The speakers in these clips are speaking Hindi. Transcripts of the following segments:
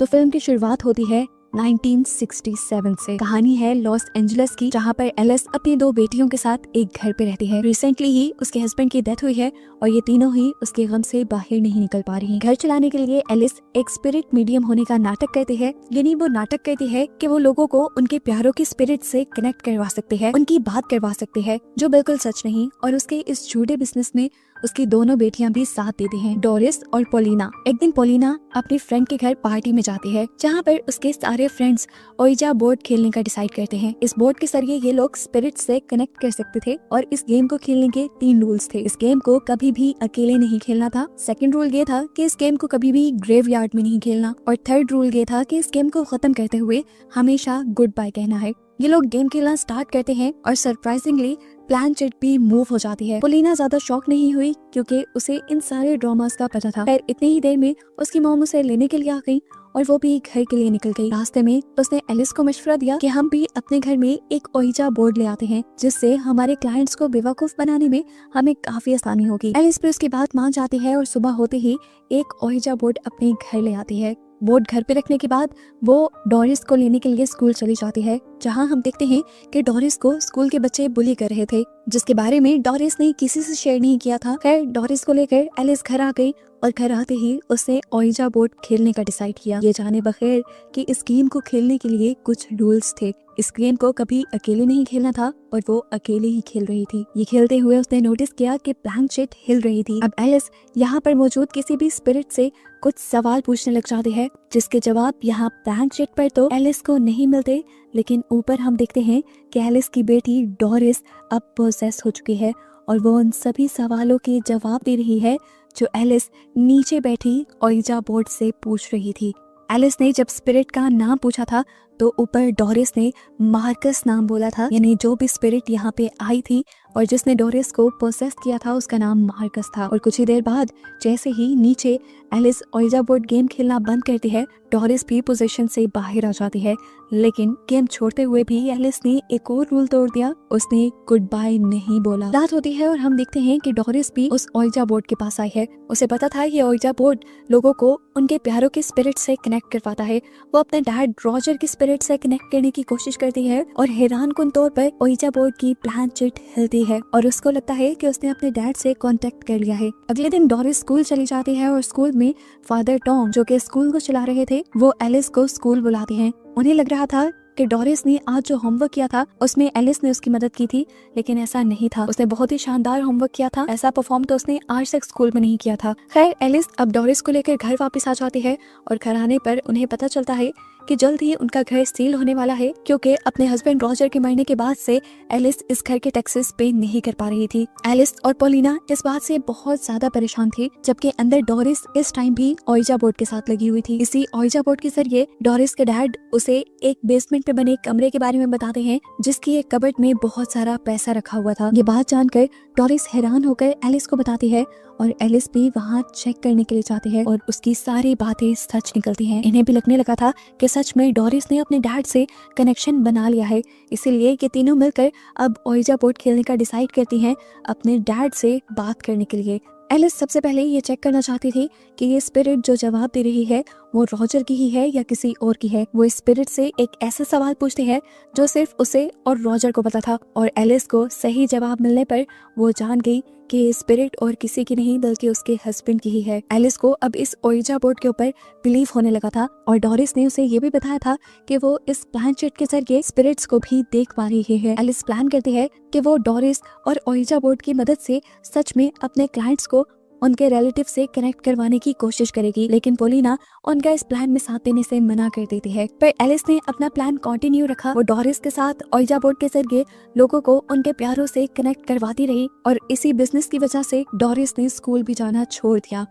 तो फिल्म की शुरुआत होती है 1967 से। कहानी है लॉस एंजलिस की, जहाँ पर एलिस अपनी 2 बेटियों के साथ एक घर पे रहती है। रिसेंटली ही उसके हस्बैंड की डेथ हुई है और ये तीनों ही उसके गम से बाहर नहीं निकल पा रही। घर चलाने के लिए एलिस एक स्पिरिट मीडियम होने का नाटक करती है, यानी वो नाटक करती है कि वो लोगों को उनके प्यारों की स्पिरिट से कनेक्ट करवा सकती है, उनकी बात करवा सकती है, जो बिल्कुल सच नहीं। और उसके इस झूठे बिजनेस में उसकी दोनों बेटियां भी साथ देती हैं, डोरिस और पोलिना। एक दिन पोलिना अपनी फ्रेंड के घर पार्टी में जाती है, जहाँ पर उसके सारे फ्रेंड्स ओइजा बोर्ड खेलने का डिसाइड करते हैं। इस बोर्ड के जरिए ये लोग स्पिरिट से कनेक्ट कर सकते थे और इस गेम को खेलने के 3 रूल्स थे। इस गेम को कभी भी अकेले नहीं खेलना था। सेकंड रूल ये था कि इस गेम को कभी भी ग्रेवयार्ड में नहीं खेलना और थर्ड रूल ये था कि इस गेम को खत्म करते हुए हमेशा गुड बाय कहना है। ये लोग गेम खेलना स्टार्ट करते हैं और सरप्राइजिंगली प्लानचेट भी मूव हो जाती है। पोलिना ज्यादा शॉक नहीं हुई क्योंकि उसे इन सारे ड्रामास का पता था। फिर इतनी ही देर में उसकी मॉम उसे लेने के लिए आ गई और वो भी घर के लिए निकल गई। रास्ते में उसने एलिस को मशवरा दिया कि हम भी अपने घर में एक ओइजा बोर्ड ले आते हैं, जिससे हमारे क्लाइंट्स को बेवकूफ बनाने में हमें काफी आसानी होगी। एलिस भी उसकी बात मान जाती है और सुबह होते ही एक ओइजा बोर्ड अपने घर ले आती है। बोर्ड घर पे रखने के बाद वो डोरिस को लेने के लिए स्कूल चली जाती है, जहां हम देखते हैं कि डोरिस को स्कूल के बच्चे बुली कर रहे थे, जिसके बारे में डोरिस ने किसी से शेयर नहीं किया था। खैर डोरिस को लेकर एलिस घर आ गई और घर आते ही उसने ओइजा बोर्ड खेलने का डिसाइड किया, ये जाने बगैर कि इस गेम को खेलने के लिए कुछ रूल्स थे। इस गेम को कभी अकेले नहीं खेलना था और वो अकेले ही खेल रही थी। ये खेलते हुए उसने नोटिस किया कि प्लानचेट हिल रही थी। अब एलिस यहाँ पर मौजूद किसी भी स्पिरिट से कुछ सवाल पूछने लग जाती है, जिसके जवाब यहाँ प्लानचेट पर तो एलिस को नहीं मिलते, लेकिन ऊपर हम देखते हैं कि एलिस की बेटी डोरिस अब पोसेस हो चुकी है और वो उन सभी सवालों के जवाब दे रही है जो एलिस नीचे बैठी ओइजा बोर्ड से पूछ रही थी। एलिस ने जब स्पिरिट का नाम पूछा था तो ऊपर डोरिस ने मार्कस नाम बोला था, यानी जो भी स्पिरिट यहाँ पे आई थी और जिसने डोरिस को पोसेस किया था उसका नाम मार्कस था। और कुछ ही देर बाद जैसे ही नीचे एलिस ओइजा बोर्ड गेम खेलना बंद करती है, डोरिस भी पोजीशन से बाहर आ जाती है। लेकिन गेम छोड़ते हुए भी एलिस ने एक और रूल तोड़ दिया, उसने गुड बाय नहीं बोला। रात होती है और हम देखते हैं कि डोरिस भी उस ओइजा बोर्ड के पास आई है। उसे पता था ये ओइजा बोर्ड लोगों को उनके प्यारों के स्पिरिट से कनेक्ट करवाता है। वो अपने डैड रॉजर की स्पिरिट से कनेक्ट करने की कोशिश करती है और हैरानकुन तौर पर ओइजा बोर्ड की प्लानचेट हिलती है और उसको लगता है कि उसने अपने डैड से कांटेक्ट कर लिया है। अगले दिन डोरिस स्कूल चली जाती है और स्कूल में फादर टॉम, जो कि स्कूल को चला रहे थे, वो एलिस को स्कूल बुलाते हैं। उन्हें लग रहा था कि डोरिस ने आज जो होमवर्क किया था उसमें एलिस ने उसकी मदद की थी, लेकिन ऐसा नहीं था। उसने बहुत ही शानदार होमवर्क किया था, ऐसा परफॉर्म तो उसने आज तक स्कूल में नहीं किया था। खैर एलिस अब डोरिस को लेकर घर वापस आ जाती है और घर आने पर उन्हें पता चलता है कि जल्द ही उनका घर सील होने वाला है, क्योंकि अपने हस्बैंड रॉजर के मरने के बाद से एलिस इस घर के टैक्सेस पे नहीं कर पा रही थी। एलिस और पोलिना इस बात से बहुत ज्यादा परेशान थी, जबकि अंदर डोरिस इस टाइम भी ओइजा बोर्ड के साथ लगी हुई थी। इसी ओइजा बोर्ड के जरिए डोरिस के डैड उसे एक बेसमेंट में बने कमरे के बारे में बताते हैं, जिसकी एक कबर्ड में बहुत सारा पैसा रखा हुआ था। ये बात जानकर डोरिस हैरान होकर एलिस को बताती है और एलिस भी वहाँ चेक करने के लिए जाती है और उसकी सारी बातें सच निकलती हैं। इन्हें भी लगने लगा था कि सच में डोरिस ने अपने डैड से कनेक्शन बना लिया है, इसीलिए ये तीनों मिलकर अब ओइजा बोर्ड खेलने का डिसाइड करती हैं अपने डैड से बात करने के लिए। एलिस सबसे पहले ये चेक करना चाहती थी कि ये स्पिरिट जो जवाब दे रही है वो रॉजर की ही है या किसी और की है। वो स्पिरिट से एक ऐसा सवाल पूछती है जो सिर्फ उसे और रॉजर को पता था और एलिस को सही जवाब मिलने पर वो जान गई कि ये स्पिरिट और किसी की नहीं बल्कि उसके हस्बैंड की ही है। एलिस को अब इस ओइजा बोर्ड के ऊपर बिलीव होने लगा था और डोरिस ने उसे ये भी बताया था कि वो इस प्लानचेट के जरिए स्पिरिट्स को भी देख पा रही है। एलिस प्लान करती है कि वो डोरिस और ओइजा बोर्ड की मदद से सच में अपने क्लाइंट्स को उनके रिलेटिव से कनेक्ट करवाने की कोशिश करेगी, लेकिन पोलिना उनका इस प्लान में साथ देने से मना कर देती है। पर एलिस ने अपना प्लान कंटिन्यू रखा। वो डोरिस के साथ ओइजा बोर्ड के जरिए लोगों को उनके प्यारों से कनेक्ट करवाती रही और इसी बिजनेस की वजह से डोरिस ने स्कूल भी जाना छोड़ दिया।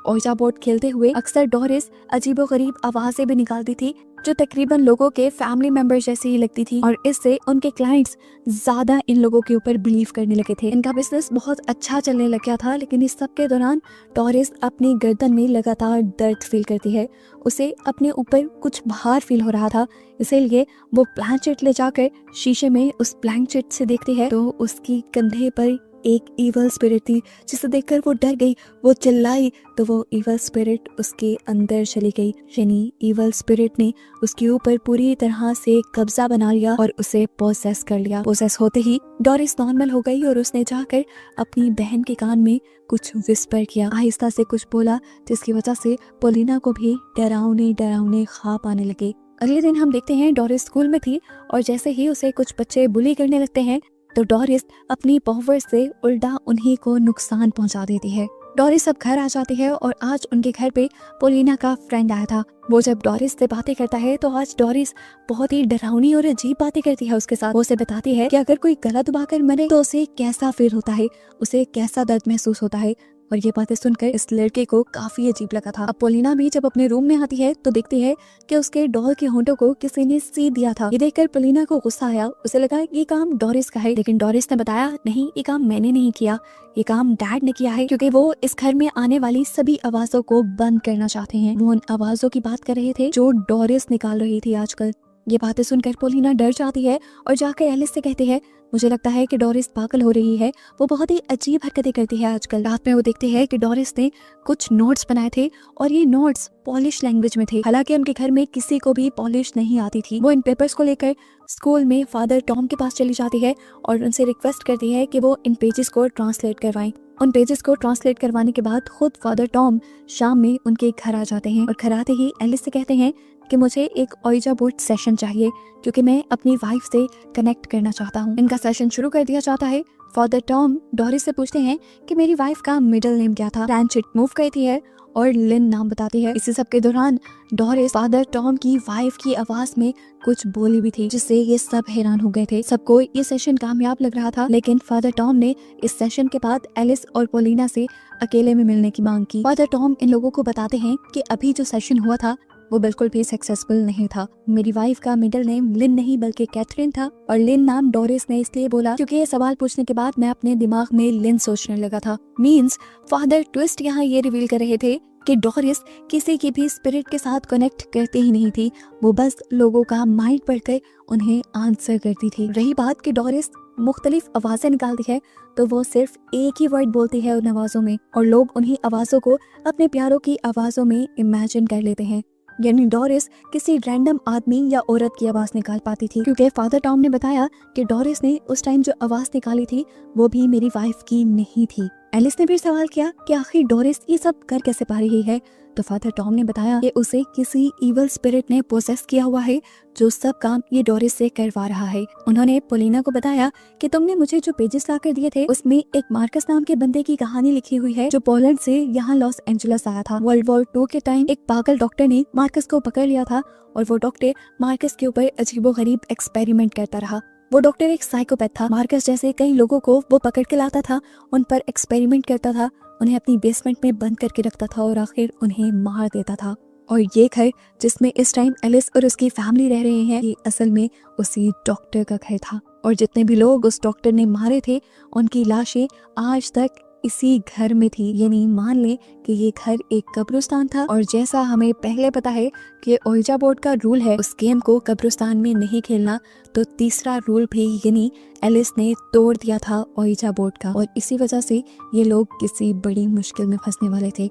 ओइजा बोर्ड खेलते हुए अक्सर डोरिस अजीबोगरीब आवाजें भी निकालती थी, जो तकरीबन लोगों के फैमिली मेंबर जैसे ही लगती थी और इससे उनके क्लाइंट्स ज्यादा इन लोगों के ऊपर बिलीव करने लगे थे। इनका बिजनेस बहुत अच्छा चलने लग गया था, लेकिन इस सब के दौरान डोरिस अपनी गर्दन में लगातार दर्द फील करती है। उसे अपने ऊपर कुछ भार फील हो रहा था, इसीलिए वो प्लानचेट ले जाकर शीशे में उस प्लानचेट से देखती है तो उसकी कंधे पर एक इवल स्पिरिट थी जिसे देखकर वो डर गई। वो चिल्लाई तो वो इवल स्पिरिट उसके अंदर चली गई, यानी इवल स्पिरिट ने उसके ऊपर पूरी तरह से कब्जा बना लिया और उसे पोसेस कर लिया। पोसेस होते ही डोरिस नॉर्मल हो गई और उसने जाकर अपनी बहन के कान में कुछ विस्पर किया, आहिस्ता से कुछ बोला, जिसकी वजह से पोलिना को भी डरावने डरावने ख्वाब आने लगे। अगले दिन हम देखते हैं डोरिस स्कूल में थी और जैसे ही उसे कुछ बच्चे बुली करने लगते हैं तो डोरिस अपनी पावर से उल्टा उन्हीं को नुकसान पहुंचा देती है। डोरिस अब घर आ जाती है और आज उनके घर पे पोलिना का फ्रेंड आया था। वो जब डोरिस से बातें करता है तो आज डोरिस बहुत ही डरावनी और अजीब बातें करती है उसके साथ। वो उसे बताती है कि अगर कोई गला दबाकर मरे तो उसे कैसा फील होता है, उसे कैसा दर्द महसूस होता है। और ये बातें सुनकर इस लड़के को काफी अजीब लगा था। अब पोलिना भी जब अपने रूम में आती है तो देखती है कि उसके डॉल के होंठों को किसी ने सी दिया था। ये देखकर पोलिना को गुस्सा आया, उसे लगा ये काम डोरिस का है, लेकिन डोरिस ने बताया नहीं, ये काम मैंने नहीं किया, ये काम डैड ने किया है, क्योंकि वो इस घर में आने वाली सभी आवाजों को बंद करना चाहते हैं। वो उन आवाजों की बात कर रहे थे जो डोरिस निकाल रही थी आजकल। ये बातें सुनकर पोलिना डर जाती है और जाकर एलिस से कहती है मुझे लगता है कि डोरिस पागल हो रही है, वो बहुत ही अजीब हरकतें करती है आजकल। रात में वो देखते हैं कि डोरिस ने कुछ नोट्स बनाए थे और ये नोट्स पॉलिश लैंग्वेज में थे। हालांकि उनके घर में किसी को भी पॉलिश नहीं आती थी। वो इन पेपर्स को लेकर स्कूल में फादर टॉम के पास चली जाती है और उनसे रिक्वेस्ट करती है कि वो इन पेजेस को ट्रांसलेट करवाएं। उन पेजेस को ट्रांसलेट करवाने के बाद खुद फादर टॉम शाम में उनके घर आ जाते हैं और घर आते ही एलिस से कहते हैं कि मुझे एक ओइजा बोर्ड सेशन चाहिए क्योंकि मैं अपनी वाइफ से कनेक्ट करना चाहता हूँ। इनका सेशन शुरू कर दिया जाता है। फादर टॉम डोरिस से पूछते हैं कि मेरी वाइफ का मिडिल नेम क्या था। फ्रेंचिट मूव कहती है और लिन नाम बताती है। इसी सब के दौरान डोरिस फादर टॉम की वाइफ की आवाज में कुछ बोली भी थी, जिससे ये सब हैरान हो गए थे। सबको ये सेशन कामयाब लग रहा था, लेकिन फादर टॉम ने इस सेशन के बाद एलिस और पोलिना से अकेले में मिलने की मांग की। फादर टॉम इन लोगों को बताते हैं कि अभी जो सेशन हुआ था वो बिल्कुल भी सक्सेसफुल नहीं था। मेरी वाइफ का मिडिल नेम लिन नहीं बल्कि कैथरीन था और लिन नाम डोरिस ने इसलिए बोला क्योंकि ये सवाल पूछने के बाद मैं अपने दिमाग में लिन सोचने लगा था। मींस फादर ट्विस्ट यहाँ ये रिवील कर रहे थे कि डोरिस किसी की भी स्पिरिट के साथ कनेक्ट करती ही नहीं थी, वो बस लोगों का माइंड पढ़कर उन्हें आंसर करती थी। रही बात कि डोरिस मुख्तलिफ आवाजें निकालती है तो वो सिर्फ एक ही वर्ड बोलती है उन आवाजों में और लोग उन्हीं आवाजों को अपने प्यारों की आवाजों में इमेजिन कर लेते हैं। यानी डोरिस किसी रैंडम आदमी या औरत की आवाज निकाल पाती थी, क्योंकि फादर टॉम ने बताया कि डोरिस ने उस टाइम जो आवाज निकाली थी वो भी मेरी वाइफ की नहीं थी। एलिस ने भी सवाल किया कि आखिर डोरिस ये सब कर कैसे पा रही है, तो फादर टॉम ने बताया कि उसे किसी इवल स्पिरिट ने पोसेस किया हुआ है जो सब काम ये डोरिस से करवा रहा है। उन्होंने पोलिना को बताया कि तुमने मुझे जो पेजेस लाकर दिए थे उसमें एक मार्कस नाम के बंदे की कहानी लिखी हुई है जो पोलैंड से यहाँ लॉस एंजेलिस आया था। वर्ल्ड वॉर 2 के टाइम एक पागल डॉक्टर ने मार्कस को पकड़ लिया था और वो डॉक्टर मार्कस के ऊपर अजीबोगरीब एक्सपेरिमेंट करता रहा। वो डॉक्टर एक साइकोपैथ था। मार्कस जैसे कई लोगों को वो पकड़ के लाता था, उन पर एक्सपेरिमेंट करता था, उन्हें अपनी बेसमेंट में बंद करके रखता था और आखिर उन्हें मार देता था। और ये घर जिसमें इस टाइम एलिस और उसकी फैमिली रह रहे हैं, ये असल में उसी डॉक्टर का घर था। और जितने भी लोग उस डॉक्टर ने मारे थे उनकी लाशें आज तक इसी घर में थी। यानी मान ले कि ये घर एक कब्रिस्तान था और जैसा हमें पहले पता है कि ओइजा बोर्ड का रूल है उस गेम को कब्रिस्तान में नहीं खेलना, तो तीसरा रूल भी यानी एलिस ने तोड़ दिया था ओइजा बोर्ड का और इसी वजह से ये लोग किसी बड़ी मुश्किल में फंसने वाले थे।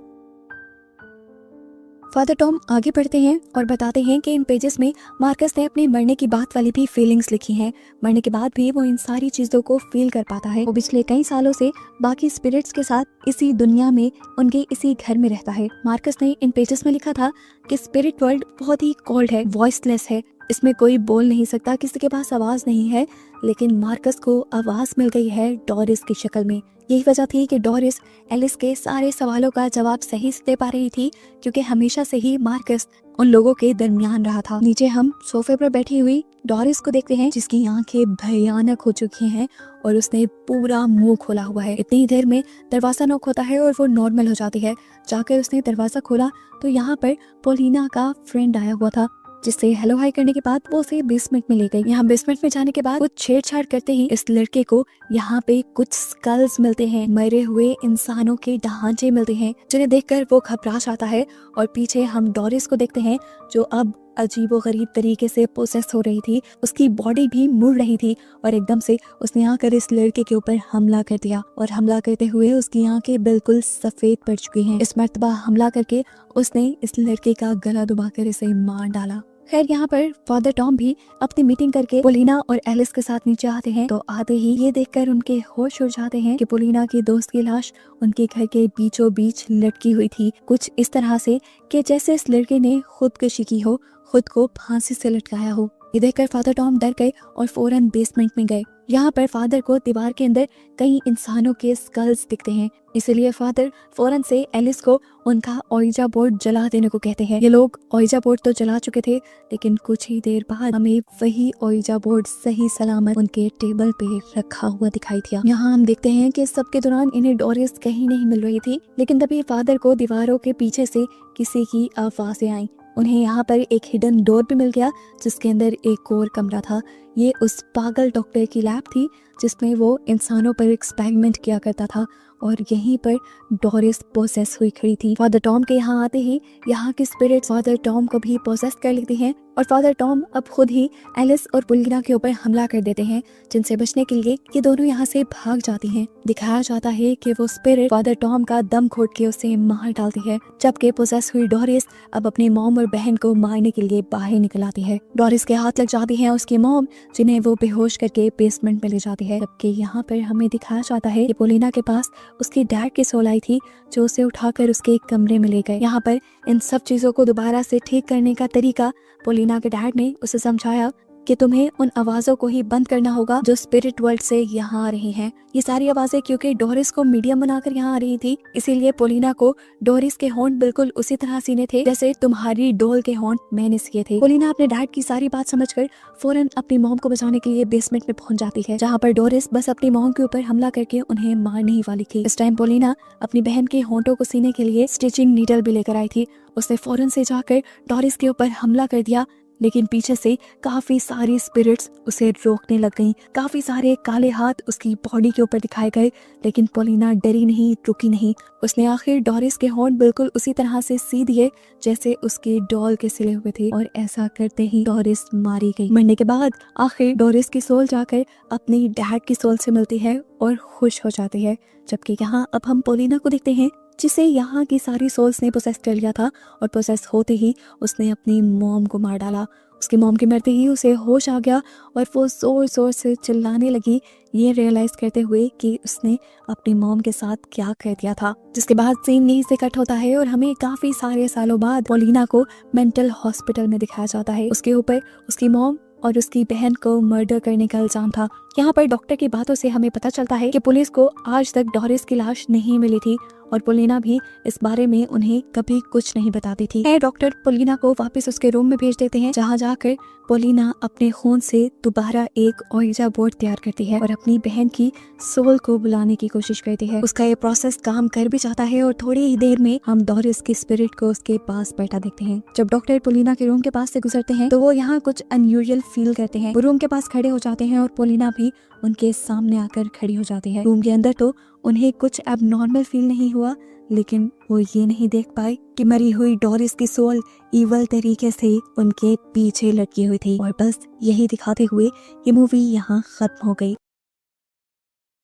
फादर टॉम आगे बढ़ते हैं और बताते हैं कि इन पेजेस में मार्कस ने अपने मरने की बात वाली भी फीलिंग्स लिखी हैं। मरने के बाद भी वो इन सारी चीजों को फील कर पाता है। वो पिछले कई सालों से बाकी स्पिरिट्स के साथ इसी दुनिया में उनके इसी घर में रहता है। मार्कस ने इन पेजेस में लिखा था कि स्पिरिट वर्ल्ड बहुत ही कोल्ड है, वॉइसलेस है, इसमें कोई बोल नहीं सकता, किसी के पास आवाज नहीं है, लेकिन मार्कस को आवाज मिल गई है डोरिस की शक्ल में। यही वजह थी कि डोरिस एलिस के सारे सवालों का जवाब सही से दे पा रही थी, क्योंकि हमेशा से ही मार्कस उन लोगों के दरमियान रहा था। नीचे हम सोफे पर बैठी हुई डोरिस को देखते हैं जिसकी आंखें भयानक हो चुकी हैं और उसने पूरा मुंह खोला हुआ है। इतनी देर में दरवाजा नॉक होता है और वो नॉर्मल हो जाती है। जाकर उसने दरवाजा खोला तो यहाँ पर पोलिना का फ्रेंड आया हुआ था, जिससे हेलो हाई करने के बाद वो उसे बेसमेंट में ले गई। यहाँ बेसमेंट में जाने के बाद कुछ छेड़छाड़ करते ही इस लड़के को यहाँ पे कुछ स्कल्स मिलते हैं, मरे हुए इंसानों के ढांचे मिलते हैं, जिन्हें देखकर वो घबरा जाता है। और पीछे हम डोरिस को देखते हैं जो अब अजीबोगरीब तरीके से प्रोसेस हो रही थी, उसकी बॉडी भी मुड़ रही थी और एकदम से उसने आकर इस लड़के के ऊपर हमला कर दिया और हमला करते हुए उसकी आंखें बिल्कुल सफेद पड़ चुकी हैं। इस मर्तबा हमला करके उसने इस लड़के का गला दबाकर इसे मार डाला। खैर यहाँ पर फादर टॉम भी अपनी मीटिंग करके पोलिना और एलिस के साथ नीचे आते हैं। तो आते ही ये देखकर उनके होश उड़ जाते हैं कि पोलिना की दोस्त की लाश उनके घर के बीचों बीच लटकी हुई थी, कुछ इस तरह से कि जैसे इस लड़के ने खुदकुशी की हो, खुद को फांसी से लटकाया हो। ये देखकर फादर टॉम डर गए और फौरन बेसमेंट में गए। यहाँ पर फादर को दीवार के अंदर कई इंसानों के स्कल्स दिखते हैं, इसलिए फादर फौरन से एलिस को उनका ओइजा बोर्ड जला देने को कहते हैं। ये लोग ओइजा बोर्ड तो जला चुके थे, लेकिन कुछ ही देर बाद हमें वही ओइजा बोर्ड सही सलामत उनके टेबल पे रखा हुआ दिखाई दिया। यहाँ हम देखते हैं कि सबके दौरान इन्हें डोरिस कहीं नहीं मिल रही थी, लेकिन तभी फादर को दीवारों के पीछे से किसी की आवाजें आई। उन्हें यहाँ पर एक हिडन डोर भी मिल गया जिसके अंदर एक और कमरा था। ये उस पागल डॉक्टर की लैब थी जिसमें वो इंसानों पर एक्सपेरिमेंट किया करता था और यहीं पर डोरिस पोसेस हुई खड़ी थी। फादर टॉम के यहाँ आते ही यहाँ की स्पिरिट फादर टॉम को भी पोसेस कर लेती हैं और फादर टॉम अब खुद ही एलिस और पोलिना के ऊपर हमला कर देते हैं, जिनसे बचने के लिए ये दोनों यहाँ से भाग जाती हैं। दिखाया जाता है कि वो स्पिरिट फादर टॉम का दम घोट के उसे मार डालती है, जबकि पोसेस हुई डोरिस अब अपने मॉम और बहन को मारने के लिए बाहर निकल आती है। डोरिस के हाथ लग जाती है उसकी मॉम, जिन्हें वो बेहोश करके बेसमेंट में ले जाती है। जबकि यहाँ पर हमें दिखाया जाता है कि पोलिना के पास उसकी डैड की सोल आई थी, जो उसे उठाकर उसके एक कमरे में ले गए। यहाँ पर इन सब चीजों को दोबारा से ठीक करने का तरीका पोलिना के डैड ने उसे समझाया कि तुम्हें उन आवाजों को ही बंद करना होगा जो स्पिरिट वर्ल्ड से यहाँ आ रही हैं। ये सारी आवाजें क्योंकि डोरिस को मीडियम बनाकर यहाँ आ रही थी, इसीलिए पोलिना को डोरिस के हॉर्न बिल्कुल उसी तरह सीने थे जैसे तुम्हारी डोल के हॉर्न मैंने सीए थे। पोलिना अपने डैड की सारी बात समझकर फौरन अपनी मॉम को बचाने के लिए बेसमेंट में पहुंच जाती है, जहाँ पर डोरिस बस अपनी मॉम के ऊपर हमला करके उन्हें मारने ही वाली थी। इस टाइम पोलिना अपनी बहन के होंठों को सीने के लिए स्टिचिंग नीडल भी लेकर आई थी। उसने फौरन से जाकर डोरिस के ऊपर हमला कर दिया, लेकिन पीछे से काफी सारी स्पिरिट्स उसे रोकने लग गईं। काफी सारे काले हाथ उसकी बॉडी के ऊपर दिखाए गए, लेकिन पोलिना डरी नहीं, रुकी नहीं। उसने आखिर डोरिस के हॉर्न बिल्कुल उसी तरह से सी दिए जैसे उसके डॉल के सिले हुए थे, और ऐसा करते ही डोरिस मारी गई। मरने के बाद आखिर डोरिस की सोल जाकर अपनी डैड की सोल से मिलती है और खुश हो जाती है। जबकि यहाँ अब हम पोलिना को देखते हैं, जिसे यहाँ की सारी सोल्स ने पोसेस कर लिया था, और पोसेस होते ही उसने अपनी मॉम को मार डाला। उसकी मॉम के मरते ही उसे होश आ गया और वो जोर जोर से चिल्लाने लगी, ये रियलाइज करते हुए कि उसने अपनी मॉम के साथ क्या कर दिया था। जिसके बाद सीन यहीं से कट होता है और हमें काफी सारे सालों बाद पोलिना को मेंटल हॉस्पिटल में दिखाया जाता है। उसके ऊपर उसकी मॉम और उसकी बहन को मर्डर करने का इल्जाम था। यहाँ पर डॉक्टर की बातों से हमें पता चलता है कि पुलिस को आज तक डोरिस की लाश नहीं मिली थी और पोलिना भी इस बारे में उन्हें कभी कुछ नहीं बताती थी। डॉक्टर पोलिना को वापस उसके रूम में भेज देते हैं, जहाँ जाकर पोलिना अपने खून से दोबारा एक ओइजा बोर्ड तैयार करती है और अपनी बहन की सोल को बुलाने की कोशिश करती है। उसका ये प्रोसेस काम कर भी जाता है और थोड़ी ही देर में हम डोरिस की स्पिरिट को उसके पास बैठा देखते हैं। जब डॉक्टर पोलिना के रूम के पास से गुजरते हैं तो वो यहाँ कुछ अनयूजुअल फील करते हैं। वो रूम के पास खड़े हो जाते हैं और पोलिना भी उनके सामने आकर खड़ी हो जाती है। रूम के अंदर तो उन्हें कुछ एबनॉर्मल फील नहीं हुआ, लेकिन वो ये नहीं देख पाए कि मरी हुई डोरिस की सोल इवल तरीके से उनके पीछे लटकी हुई थी। और बस यही दिखाते हुए ये मूवी यहाँ खत्म हो गई।